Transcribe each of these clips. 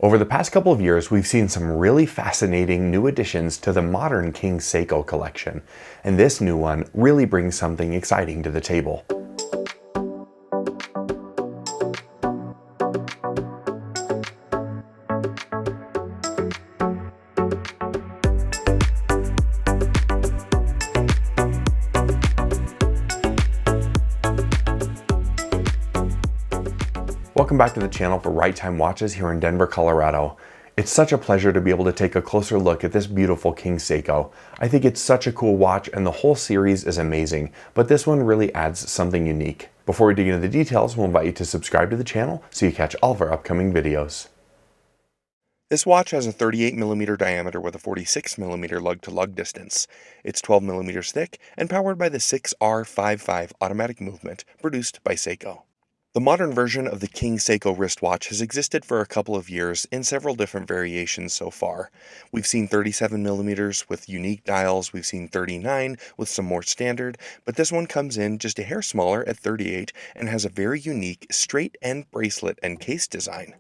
Over the past couple of years, we've seen some really fascinating new additions to the modern King Seiko collection, and this new one really brings something exciting to the table. Welcome back to the channel for Right Time Watches here in Denver, Colorado. It's such a pleasure to be able to take a closer look at this beautiful King Seiko. I think it's such a cool watch and the whole series is amazing, but this one really adds something unique. Before we dig into the details, we'll invite you to subscribe to the channel so you catch all of our upcoming videos. This watch has a 38mm diameter with a 46mm lug-to-lug distance. It's 12mm thick and powered by the 6R55 automatic movement produced by Seiko. The modern version of the King Seiko wristwatch has existed for a couple of years in several different variations so far. We've seen 37mm with unique dials, we've seen 39 with some more standard, but this one comes in just a hair smaller at 38 and has a very unique straight end bracelet and case design.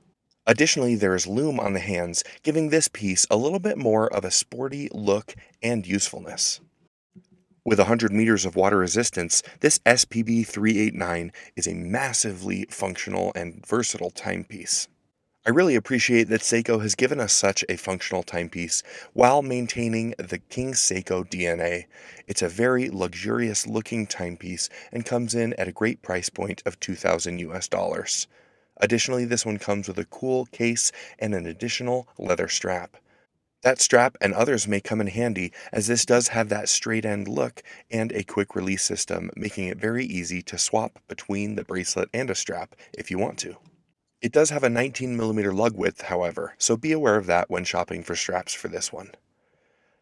Additionally, there is Lume on the hands, giving this piece a little bit more of a sporty look and usefulness. With 100 meters of water resistance, this SPB389 is a massively functional and versatile timepiece. I really appreciate that Seiko has given us such a functional timepiece while maintaining the King Seiko DNA. It's a very luxurious looking timepiece and comes in at a great price point of $2,000 US. Additionally, this one comes with a cool case and an additional leather strap. That strap and others may come in handy, as this does have that straight end look and a quick release system, making it very easy to swap between the bracelet and a strap if you want to. It does have a 19mm lug width, however, so be aware of that when shopping for straps for this one.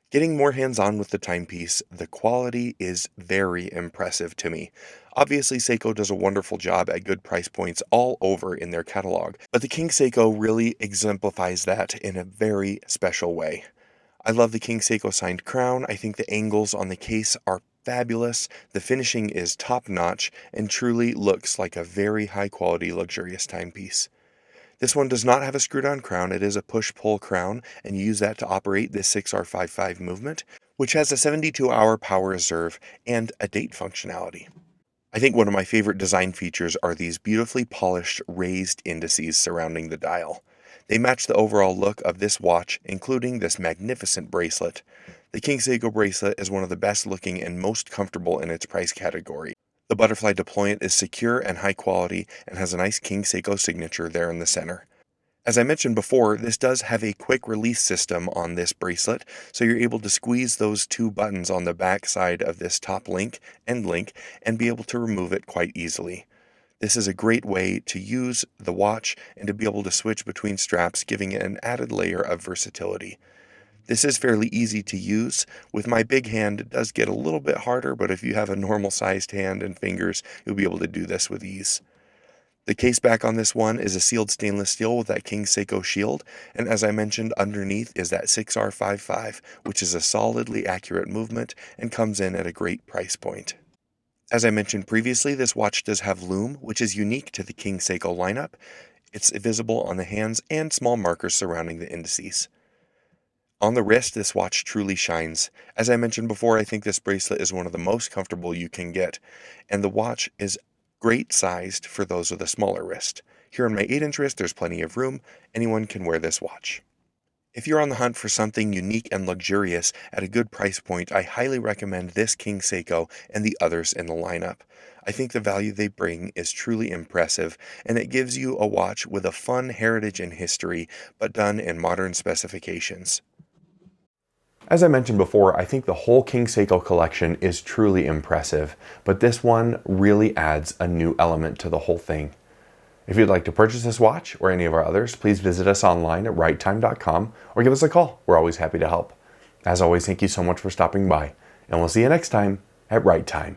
Getting more hands-on with the timepiece, the quality is very impressive to me. Obviously, Seiko does a wonderful job at good price points all over in their catalog, but the King Seiko really exemplifies that in a very special way. I love the King Seiko signed crown. I think the angles on the case are fabulous. The finishing is top-notch and truly looks like a very high-quality, luxurious timepiece. This one does not have a screwed-on crown. It is a push-pull crown, and you use that to operate this 6R55 movement, which has a 72-hour power reserve and a date functionality. I think one of my favorite design features are these beautifully polished raised indices surrounding the dial. They match the overall look of this watch, including this magnificent bracelet. The King Seiko bracelet is one of the best looking and most comfortable in its price category. The butterfly deployment is secure and high quality and has a nice King Seiko signature there in the center. As I mentioned before, this does have a quick release system on this bracelet, so you're able to squeeze those two buttons on the back side of this top link and be able to remove it quite easily. This is a great way to use the watch and to be able to switch between straps, giving it an added layer of versatility. This is fairly easy to use. With my big hand, it does get a little bit harder, but if you have a normal sized hand and fingers, you'll be able to do this with ease. The case back on this one is a sealed stainless steel with that King Seiko shield, and as I mentioned, underneath is that 6R55, which is a solidly accurate movement and comes in at a great price point. As I mentioned previously, this watch does have Lume, which is unique to the King Seiko lineup. It's visible on the hands and small markers surrounding the indices. On the wrist, this watch truly shines. As I mentioned before, I think this bracelet is one of the most comfortable you can get, and the watch is great sized for those with a smaller wrist. Here on my 8-inch wrist, there's plenty of room. Anyone can wear this watch. If you're on the hunt for something unique and luxurious at a good price point, I highly recommend this King Seiko and the others in the lineup. I think the value they bring is truly impressive, and it gives you a watch with a fun heritage and history, but done in modern specifications. As I mentioned before, I think the whole King Seiko collection is truly impressive, but this one really adds a new element to the whole thing. If you'd like to purchase this watch or any of our others, please visit us online at righttime.com or give us a call. We're always happy to help. As always, thank you so much for stopping by, and we'll see you next time at Right Time.